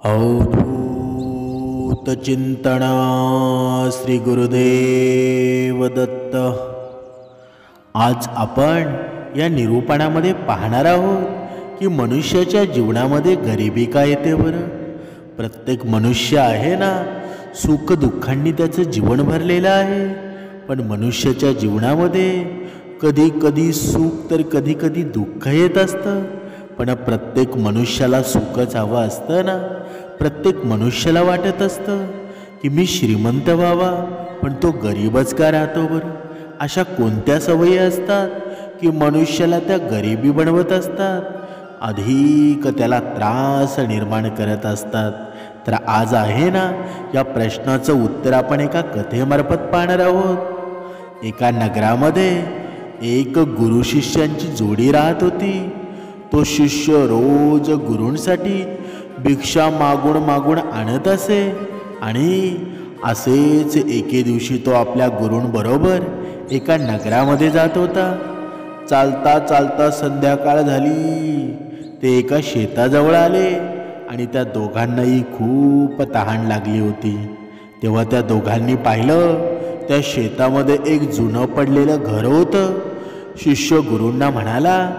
अवधूत चिंतना श्री गुरुदेव दत्त। आज आपण या निरूपणामध्ये पाहणार आहोत की मनुष्याच्या जीवनामध्ये गरिबी का येते बरं। प्रत्येक मनुष्य आहे ना, सुख दुःखांनी त्याचं जीवन भरलेलं आहे, पण मनुष्याच्या जीवनामध्ये कधी कधी सुख तर कधी कधी दुःख येत असतं। पण प्रत्येक मनुष्याला सुखच हवं असतं ना। प्रत्येक मनुष्याला वाटत असतं की मी श्रीमंत व्हावा, पण तो गरीबच का राहतो बरं। अशा कोणत्या सवयी असतात की मनुष्याला त्या गरिबी बनवत असतात, अधिक त्याला त्रास निर्माण करत असतात। तर आज आहे ना, या प्रश्नाचं उत्तर आपण एका कथेमार्फत पाहणार आहोत। एका नगरामध्ये एक गुरु शिष्यांची जोडी राहत होती। तो शिष्य रोज गुरूंसाठी भिक्षा मागून मागून आणत असे आणि असेच एके दिवशी तो आपल्या गुरूंबरोबर एका नगरामध्ये जात होता। चालता चालता संध्याकाळ झाली। ते एका शेताजवळ आले आणि त्या दोघांनाही खूप तहान लागली होती। तेव्हा त्या दोघांनी पाहिलं, त्या शेतामध्ये एक जुनं पडलेलं घर होतं। शिष्य गुरूंना म्हणाला,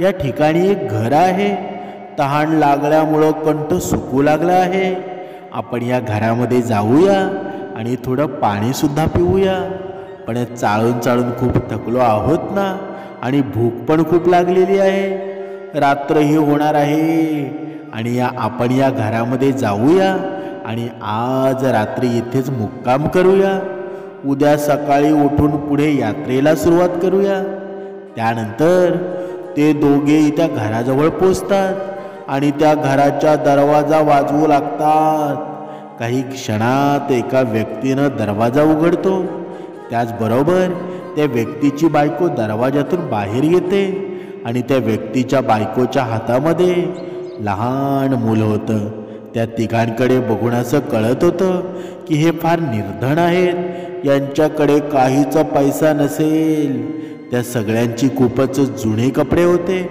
या ठिकाणी एक घर आहे, तहान लागल्यामुळं कंठ सुकू लागला आहे, आपण या घरामध्ये जाऊया आणि थोडं पाणीसुद्धा पिऊया। पण चालून चालून खूप थकलो आहोत ना, आणि भूक पण खूप लागलेली आहे, रात्रही होणार आहे, आणि आपण या घरामध्ये जाऊया आणि आज रात्री इथेच मुक्काम करूया, उद्या सकाळी उठून पुढे यात्रेला सुरुवात करूया। त्यानंतर ते दोघेही त्या घराजवळ पोचतात आणि त्या घराचा दरवाजा वाजवू लागतात। काही क्षणात एका व्यक्तीनं दरवाजा उघडतो। त्याचबरोबर त्या व्यक्तीची बायको दरवाजातून बाहेर येते आणि त्या व्यक्तीच्या बायकोच्या हातामध्ये लहान मुलं होतं। त्या तिघांकडे बघून असं कळत होतं की हे फार निर्धन आहेत, यांच्याकडे काहीच पैसा नसेल। त्या सगळ्यांची खूपच जुने कपडे होते,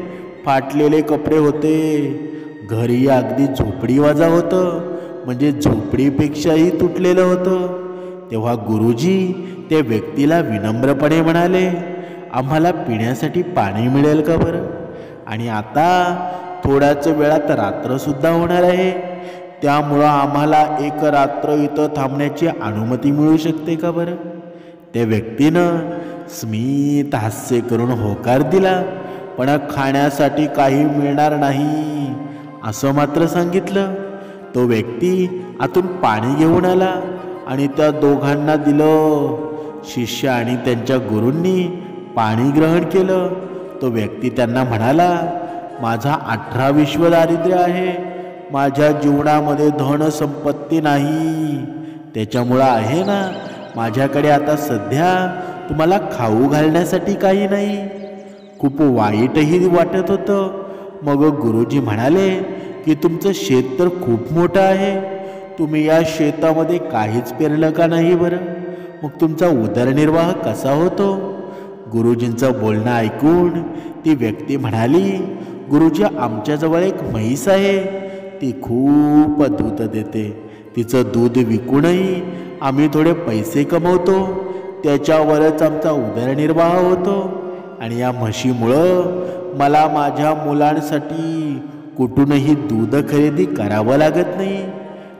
फाटलेले कपडे होते। घरी अगदी झोपडीवाजा होतं, म्हणजे झोपडीपेक्षाही तुटलेलं होतं। तेव्हा गुरुजी त्या व्यक्तीला विनम्रपणे म्हणाले, आम्हाला पिण्यासाठी पाणी मिळेल का बरं? आणि आता थोड्याच वेळात रात्रसुद्धा होणार आहे, त्यामुळं आम्हाला एक रात्र इथं थांबण्याची अनुमती मिळू शकते का बरं? त्या व्यक्तीनं स्मित हास्य करून होकार दिला, पण खाण्यासाठी काही मिळणार नाही असं मात्र सांगितलं। तो व्यक्ती आतून पाणी घेऊन आला आणि त्या दोघांना दिलं। शिष्य आणि त्यांच्या गुरूंनी पाणी ग्रहण केलं। तो व्यक्ती त्यांना म्हणाला, माझा 18 विश्व दारिद्र्य आहे, माझ्या जीवनामध्ये धन संपत्ती नाही, त्याच्यामुळं आहे ना, माझ्याकडे आता सध्या तुम्हाला खाऊ घालण्यासाठी काही नाही। खूप वाईटही वाटत होतं। मग गुरुजी म्हणाले की तुमचं शेत तर खूप मोठं आहे, तुम्ही या शेतामध्ये काहीच पेरलं का नाही बरं? मग तुमचा उदरनिर्वाह कसा होतो? गुरुजींचं बोलणं ऐकून ती व्यक्ती म्हणाली, गुरुजी आमच्याजवळ एक म्हैस आहे, ती खूप दूध देते, तिचं दूध विकूनही आम्ही थोडे पैसे कमवतो, त्याच्यावरच आमचा उदरनिर्वाह होतो। आणि या म्हशीमुळं मला माझ्या मुलांसाठी कुठूनही दूध खरेदी करावं लागत नाही।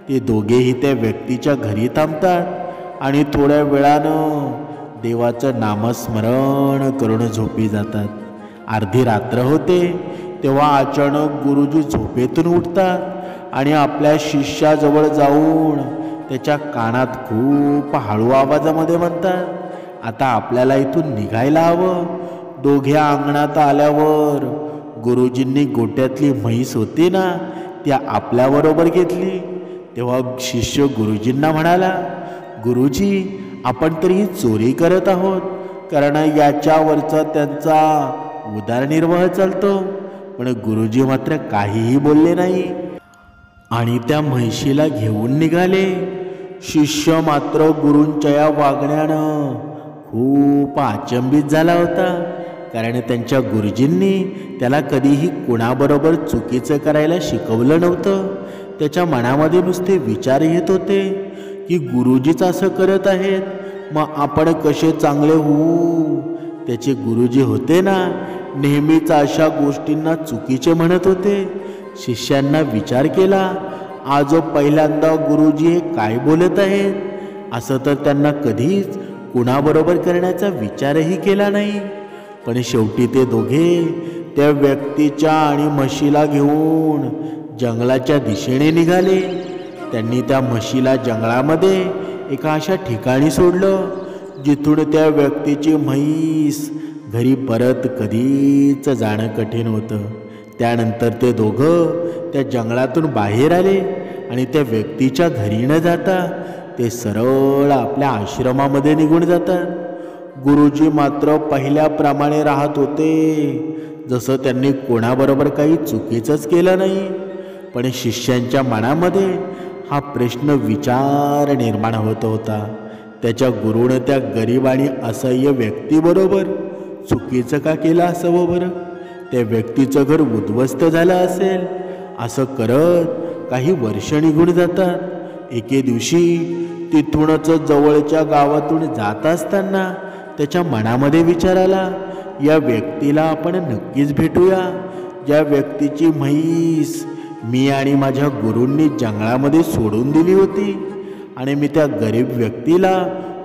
ते दोघेही त्या व्यक्तीच्या घरी थांबतात आणि थोड्या वेळानं देवाचं नामस्मरण करून झोपी जातात। अर्धी रात्र होते तेव्हा अचानक गुरुजी झोपेतून उठतात आणि आपल्या शिष्याजवळ जाऊन त्याच्या कानात खूप हळू आवाजामध्ये म्हणतात, आता आपल्याला इथून निघायला हवं। दोघे अंगणात आल्यावर गुरुजींनी गोट्यातली म्हैस होती ना, ती आपल्याबरोबर घेतली। तेव्हा शिष्य गुरुजींना म्हणाला, गुरुजी आपण तरी चोरी करत आहोत, कारण याच्यावरचा त्यांचा उदरनिर्वाह चालतो। पण गुरुजी मात्र काहीही बोलले नाही आणि त्या म्हैशीला घेऊन निघाले। शिष्य मात्र गुरूंच्या या वागण्यानं खूप अचंबित झाला होता, कारण त्यांच्या गुरुजींनी त्याला कधीही कुणाबरोबर चुकीचं करायला शिकवलं नव्हतं। त्याच्या मनामध्ये नुसते विचार येत होते की गुरुजीच असं करत आहेत, मग आपण कसे चांगले होऊ. त्याचे गुरुजी होते ना, नेहमीच अशा गोष्टींना चुकीचे म्हणत होते. शिष्यांना विचार केला, आज पहिल्यांदा गुरुजी हे काय बोलत आहेत. असं तर त्यांना कधीच कुणाबरोबर करण्याचा विचारही केला नाही. पण शेवटी ते दोघे त्या व्यक्तीच्या आणि म्हशीला घेऊन जंगलाच्या दिशेने निघाले. त्यांनी त्या म्हशीला जंगलामध्ये एका अशा ठिकाणी सोडलं जिथून त्या व्यक्तीची म्हैस घरी परत कधीच जाणं कठीण होतं. त्यानंतर ते दोघं त्या जंगलातून बाहेर आले आणि त्या व्यक्तीच्या घरी न जाता ते सरळ आपल्या आश्रमामध्ये निघून जातात. गुरुजी मात्र पहिल्याप्रमाणे राहत होते, जसं त्यांनी कोणाबरोबर काही चुकीचंच केलं नाही. पण शिष्यांच्या मनामध्ये हा प्रश्न विचार निर्माण होत होता, त्याच्या गुरुनं त्या गरीब आणि असह्य व्यक्तीबरोबर चुकीचं का केलं असावं बरं. त्या व्यक्तीचं घर उद्ध्वस्त झालं असेल. असं करत काही वर्ष निघून जातात. एके दिवशी तिथूनच जवळच्या गावातून जात असताना त्याच्या मनामध्ये विचार आला, या व्यक्तीला आपण नक्कीच भेटूया, ज्या व्यक्तीची म्हैस मी आणि माझ्या गुरूंनी जंगलामध्ये सोडून दिली होती. आणि मी त्या गरीब व्यक्तीला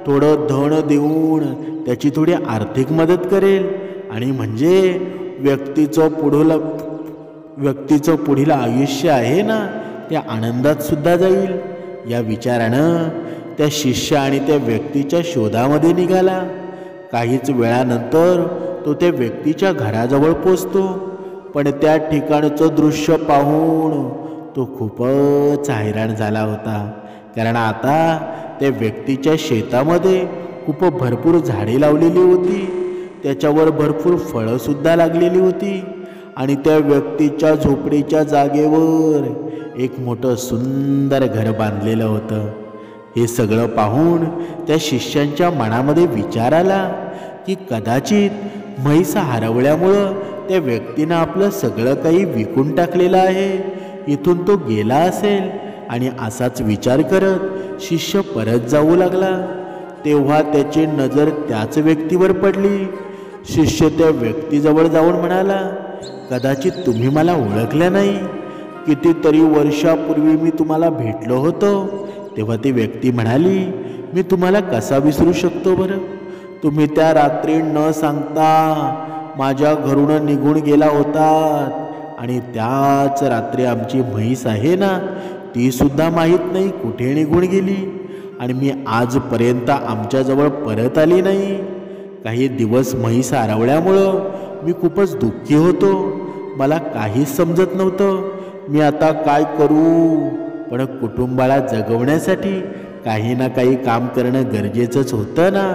थोडं धन देऊन त्याची थोडी आर्थिक मदत करेल, आणि म्हणजे व्यक्तीचं पुढील आयुष्य आहे ना, त्या आनंदात सुद्धा जाईल. या विचारानं त्या शिष्य आणि त्या व्यक्तीच्या शोधामध्ये निघाला. काहीच वेळानंतर तो त्या व्यक्तीच्या घराजवळ पोचतो. पण त्या ठिकाणचं दृश्य पाहून तो खूपच हैराण झाला होता, कारण आता त्या व्यक्तीच्या शेतामध्ये खूप भरपूर झाडे लावलेली होती, त्याच्यावर भरपूर फळंसुद्धा लागलेली होती. आणि त्या व्यक्तीच्या झोपडीच्या जागेवर एक मोठं सुंदर घर बांधलेलं होतं. हे सगळं पाहून त्या शिष्यांच्या मनामध्ये विचार आला की कदाचित म्हैस हरवल्यामुळं त्या व्यक्तीनं आपलं सगळं काही विकून टाकलेलं आहे, इथून तो गेला असेल. आणि असाच विचार करत शिष्य परत जाऊ लागला. तेव्हा त्याची नजर त्याच व्यक्तीवर पडली. शिष्य त्या व्यक्तीजवळ जाऊन म्हणाला, कदाचित तुम्ही मला ओळखलं नाही. कितीतरी वर्षापूर्वी मी तुम्हाला भेटलो होतो. तेव्हा ती व्यक्ती म्हणाली, मी तुम्हाला कसा विसरू शकतो बरं. तुम्ही त्या रात्री न सांगता माझ्या घरून निघून गेला होतात, आणि त्याच रात्री आमची म्हैस आहे ना, ती सुद्धा माहीत नाही कुठे निघून गेली, आणि मी आजपर्यंत आमच्याजवळ परत आली नाही. काही दिवस म्हैस हरवल्यामुळं मी खूपच दुःखी होतो. मला काहीच समजत नव्हतं मी आता काय करू. पण कुटुंबाला जगवण्यासाठी काही ना काही काम करणं गरजेचंच होतं ना,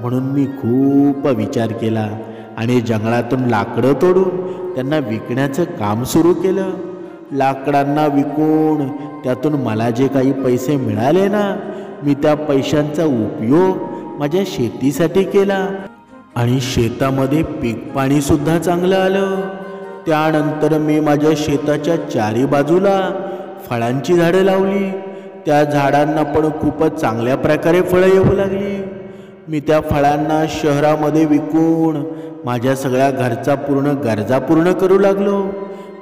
म्हणून मी खूप विचार केला आणि जंगलातून लाकडं तोडून त्यांना विकण्याचं काम सुरू केलं. लाकडांना विकून त्यातून मला जे काही पैसे मिळाले ना, मी त्या पैशांचा उपयोग माझ्या शेतीसाठी केला, आणि शेतामध्ये पीक पाणीसुद्धा चांगलं आलं. त्यानंतर मी माझ्या शेताच्या चारी बाजूला फळांची झाडं लावली. त्या झाडांना पण खूपच चांगल्या प्रकारे फळं येऊ लागली. मी त्या फळांना शहरामध्ये विकून माझ्या सगळ्या घरचा गरजा पूर्ण करू लागलो.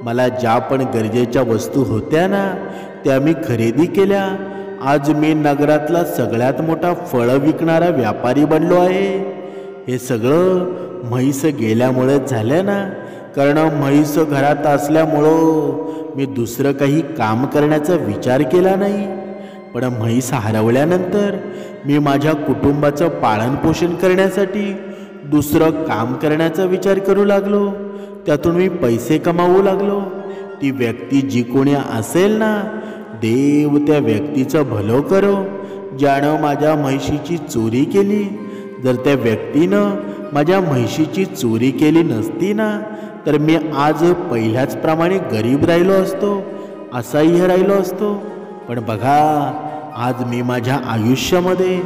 मला ज्या पण गरजेच्या वस्तू होत्या ना, त्या मी खरेदी केल्या. आज मी नगरातला सगळ्यात मोठा फळं विकणारा व्यापारी बनलो आहे. हे सगळं म्हैस गेल्यामुळेच झालं ना, कारण म्हैस घरात असल्यामुळं मी दुसरं काही काम करण्याचा विचार केला नाही. पण म्हैस हरवल्यानंतर मी माझ्या कुटुंबाचं पालनपोषण करण्यासाठी दुसरं काम करण्याचा विचार करू लागलो. त्यातून मी पैसे कमावू लागलो. ती व्यक्ती जी कोणी असेल ना, देव त्या व्यक्तीचं भलं करो, ज्यानं माझ्या म्हैशीची चोरी केली. जर त्या व्यक्तीनं माझ्या म्हैशीची चोरी केली नसती ना, तर मी आज पहिल्याचप्रमाणे गरीब राहिलो असतो, असह्य राहिलो असतो. पण बघा, आज मी माझ्या आयुष्यामध्ये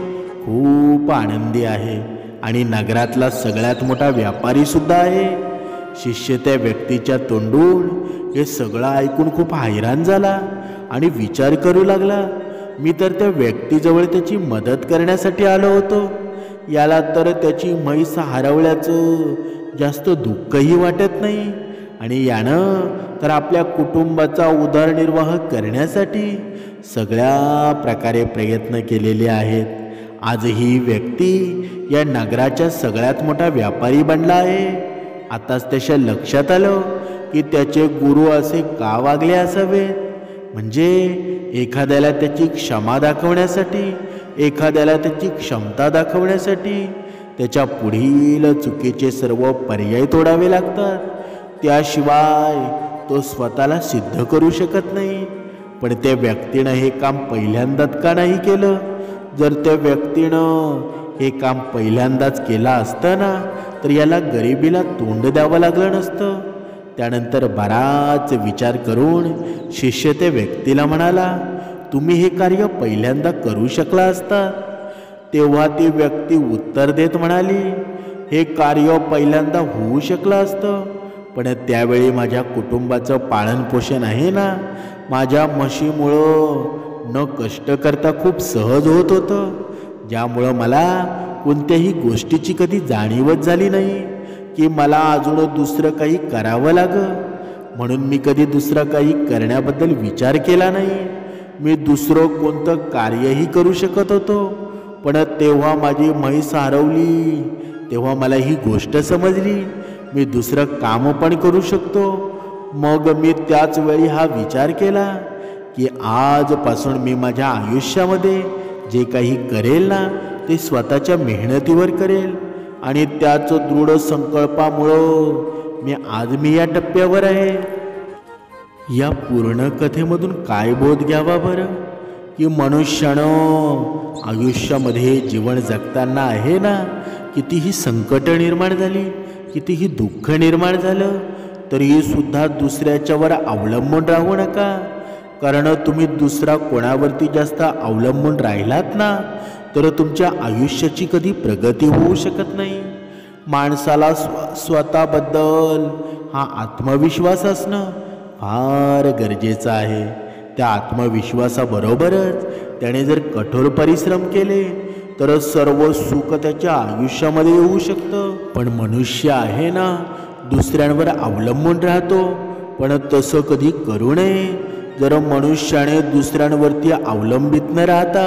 खूप आनंदी आहे आणि नगरातला सगळ्यात मोठा व्यापारीसुद्धा आहे. शिष्य त्या व्यक्तीच्या तोंडून हे सगळं ऐकून खूप हैराण झाला आणि विचार करू लागला, मी तर त्या व्यक्तीजवळ त्याची मदत करण्यासाठी आलो होतो. याला तर त्याची म्हैस हरवल्याचं जास्त दुःखही वाटत नाही आणि यानं तर आपल्या कुटुंबाचा उदरनिर्वाह करण्यासाठी सगळ्या प्रकारे प्रयत्न केलेले आहेत. आज ही व्यक्ती या नगराच्या सगळ्यात मोठा व्यापारी बनला आहे. आताच त्याच्या लक्षात आलं की त्याचे गुरु असे का वागले असावेत. म्हणजे एखाद्याला त्याची क्षमा दाखवण्यासाठी, एखाद्याला त्याची क्षमता दाखवण्यासाठी त्याच्या पुढील चुकीचे सर्व पर्याय तोडावे लागतात. त्याशिवाय तो स्वतःला सिद्ध करू शकत नाही. पण त्या व्यक्तीनं हे काम पहिल्यांदाच का नाही केलं? जर त्या व्यक्तीनं हे काम पहिल्यांदाच केलं असतं ना, तर याला गरिबीला तोंड द्यावं लागलं नसतं. त्यानंतर बराच विचार करून शिष्य त्या व्यक्तीला म्हणाला, तुम्ही हे कार्य पहिल्यांदा करू शकला असता. तेव्हा ती व्यक्ती उत्तर देत म्हणाली, हे कार्य पहिल्यांदा होऊ शकलं असतं, पण त्यावेळी माझ्या कुटुंबाचं पालनपोषण आहे ना, माझ्या म्हशीमुळं न कष्ट करता खूप सहज होत होतं, ज्यामुळं मला कोणत्याही गोष्टीची कधी जाणीवच झाली नाही की मला अजून दुसरं काही करावं लागं. म्हणून मी कधी दुसरं काही करण्याबद्दल विचार केला नाही. मी दुसरं कोणतं कार्यही करू शकत होतो, पण तेव्हा माझी म्हैस हरवली तेव्हा मला ही गोष्ट समजली, मी दुसरं काम पण करू शकतो. मग मी त्याच वेळी हा विचार केला की आजपासून मी माझ्या आयुष्यामध्ये जे काही करेल ना, ते स्वतःच्या मेहनतीवर करेल आणि त्याच दृढ संकल्पामुळं मी या टप्प्यावर आहे. या पूर्ण कथेमधून काय बोध घ्यावा बरं? की मनुष्यानं आयुष्यामध्ये जीवन जगताना आहे ना, कितीही संकट निर्माण झाली, कितीही दुःख निर्माण झालं, तरीही सुद्धा दुसऱ्याच्यावर अवलंबून राहू नका. कारण तुम्ही दुसरा कोणावरती जास्त अवलंबून राहिलात ना, तर तुमच्या आयुष्याची कधी प्रगती होऊ शकत नाही. माणसाला स्वतःबद्दल हा आत्मविश्वास असणं फार गरजेचं आहे. त्या आत्मविश्वासाबरोबरच त्याने जर कठोर परिश्रम केले तर सर्व सुख त्याच्या आयुष्यामध्ये येऊ शकतं. पण मनुष्य आहे ना, दुसऱ्यांवर अवलंबून राहतो, पण तसं कधी करू नये. जर मनुष्याने दुसऱ्यांवरती अवलंबित न राहता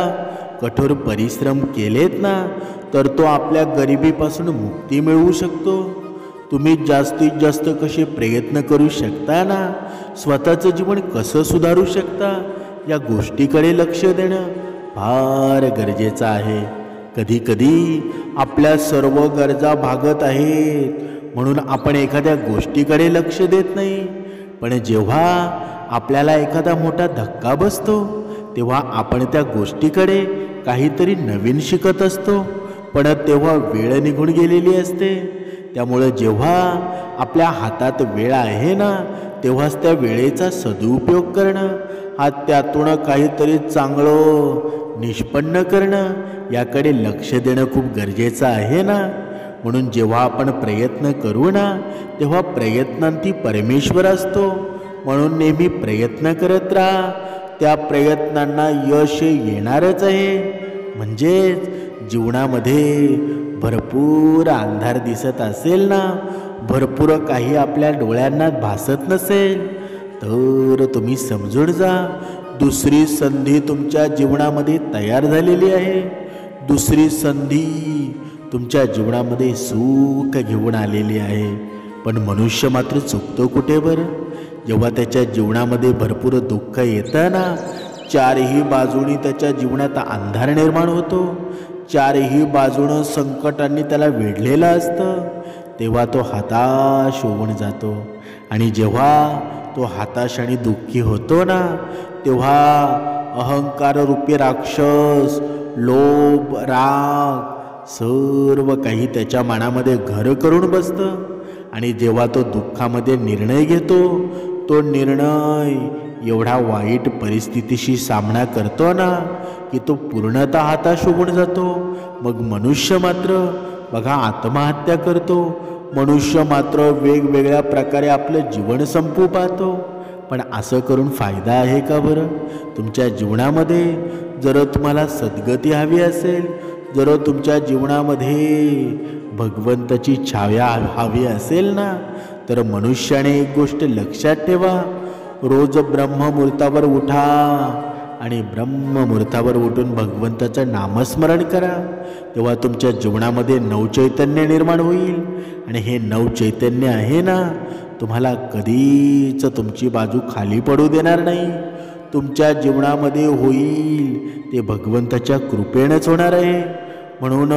कठोर परिश्रम केलेत ना, तर तो आपल्या गरिबीपासून मुक्ती मिळवू शकतो. तुम्ही जास्तीत जास्त कसे प्रयत्न करू शकता ना, स्वतःचं जीवन कसं सुधारू शकता, या गोष्टीकडे लक्ष देणं फार गरजेचं आहे. कधीकधी आपल्या सर्व गरजा भागत आहेत म्हणून आपण एखाद्या गोष्टीकडे लक्ष देत नाही, पण जेव्हा आपल्याला एखादा मोठा धक्का बसतो तेव्हा आपण त्या गोष्टीकडे काहीतरी नवीन शिकत असतो, पण तेव्हा वेळ निघून गेलेली असते. त्यामुळे जेव्हा आपल्या हातात वेळ आहे ना, तेव्हाच त्या वेळेचा सदुपयोग करणं, हा त्यातून काहीतरी चांगलं निष्पन्न करणं, याकडे लक्ष देणं खूप गरजेचं आहे ना. म्हणून जेव्हा आपण प्रयत्न करू ना, तेव्हा प्रयत्नांती परमेश्वर असतो. म्हणून नेहमी प्रयत्न करत राहा, त्या प्रयत्नांना यश येणारच आहे. म्हणजेच जीवनामध्ये भरपूर अंधार दिसत असेल ना, भरपूर काही आपल्या डोळ्यांना भासत नसेल, तर तुम्ही समजून जा, दुसरी संधी तुमच्या जीवनामध्ये तयार झालेली आहे. दुसरी संधी तुमच्या जीवनामध्ये सुख घेऊन आलेली आहे. पण मनुष्य मात्र चुकतो कुठे बरं? जेव्हा त्याच्या जीवनामध्ये भरपूर दुःख येतं ना, चारही बाजूनी त्याच्या जीवनात अंधार निर्माण होतो, चारही बाजूनं संकटांनी त्याला वेढलेलं असतं, तेव्हा तो हताश होऊन जातो. आणि जेव्हा तो हताश आणि दुःखी होतो ना, तेव्हा अहंकाररूपी राक्षस, लोभ, राग सर्व काही त्याच्या मनामध्ये घर करून बसतं. आणि जेव्हा तो दुःखामध्ये निर्णय घेतो, तो निर्णय एवढा वाईट परिस्थितीशी सामना करतो ना, की तो पूर्णतः हताश होऊन जातो. मग मनुष्य मात्र बघा आत्महत्या करतो, मनुष्य मात्र वेगवेगळ्या प्रकारे आपलं जीवन संपू पाहतो. पण असं करून फायदा आहे का बरं? तुमच्या जीवनामध्ये जर तुम्हाला सद्गती हवी असेल, जर तुमच्या जीवनामध्ये भगवंताची छाया हवी असेल ना, तर मनुष्याने एक गोष्ट लक्षात ठेवा. रोज ब्रह्ममुहूर्तावर उठा आणि ब्रह्ममुहूर्तावर उठून भगवंताचं नामस्मरण करा. तेव्हा तुमच्या जीवनामध्ये नवचैतन्य निर्माण होईल. आणि हे नवचैतन्य आहे ना, तुम्हाला कधीच तुमची बाजू खाली पडू देणार नाही. तुमच्या जीवनामध्ये होईल ते भगवंताच्या कृपेनेच होणार आहे. म्हणून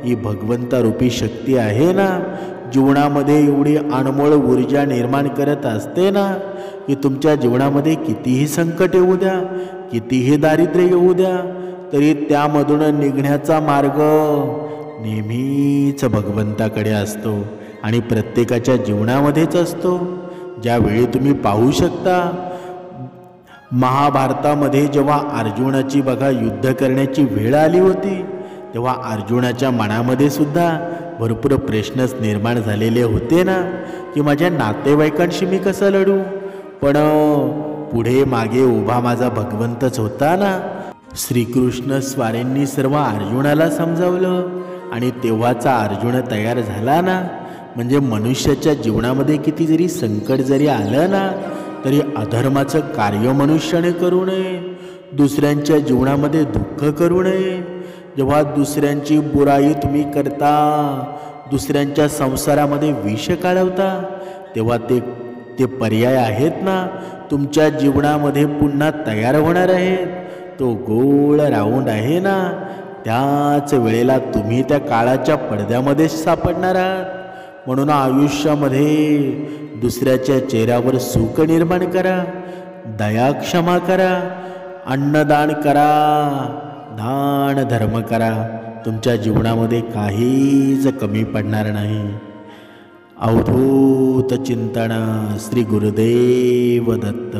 ही भगवंतारूपी शक्ती आहे ना, जीवनामध्ये एवढी अनमोल ऊर्जा निर्माण करत असते ना, की तुमच्या जीवनामध्ये कितीही संकट येऊ द्या, कितीही दारिद्र्य येऊ द्या, तरी त्यामधून निघण्याचा मार्ग नेहमीच भगवंताकडे असतो आणि प्रत्येकाच्या जीवनामध्येच असतो. ज्यावेळी तुम्ही पाहू शकता, महाभारतामध्ये जेव्हा अर्जुनाची बघा युद्ध करण्याची वेळ आली होती, तेव्हा अर्जुनाच्या मनामध्ये सुद्धा भरपूर प्रश्नच निर्माण झालेले होते ना, की माझ्या नातेवाईकांशी मी कसं लढू. पण पुढे मागे उभा माझा भगवंतच होता ना. श्रीकृष्ण स्वारींनी सर्व अर्जुनाला समजावलं आणि तेव्हाचा अर्जुन तयार झाला ना. म्हणजे मनुष्याच्या जीवनामध्ये किती जरी संकट जरी आलं ना, तरी अधर्माचं कार्य मनुष्याने करू नये. दुसऱ्यांच्या जीवनामध्ये दुःख करू नये. जेव्हा दुसऱ्यांची बुराई तुम्ही करता, दुसऱ्यांच्या संसारामध्ये विष काढवता, तेव्हा ते पर्याय आहेत ना तुमच्या जीवनामध्ये पुन्हा तयार होणार आहेत. तो गोल राऊंड आहे ना, त्याच वेळेला तुम्ही त्या काळाच्या पडद्यामध्ये सापडणार आहात. म्हणून आयुष्यामध्ये दुसऱ्याच्या चेहऱ्यावर सुख निर्माण करा, दया क्षमा करा, अन्नदान करा, दान धर्म करा. तुमच्या जीवनामध्ये काहीच कमी पडणार नाही. अवधूत चिंतन. श्री गुरुदेव दत्त.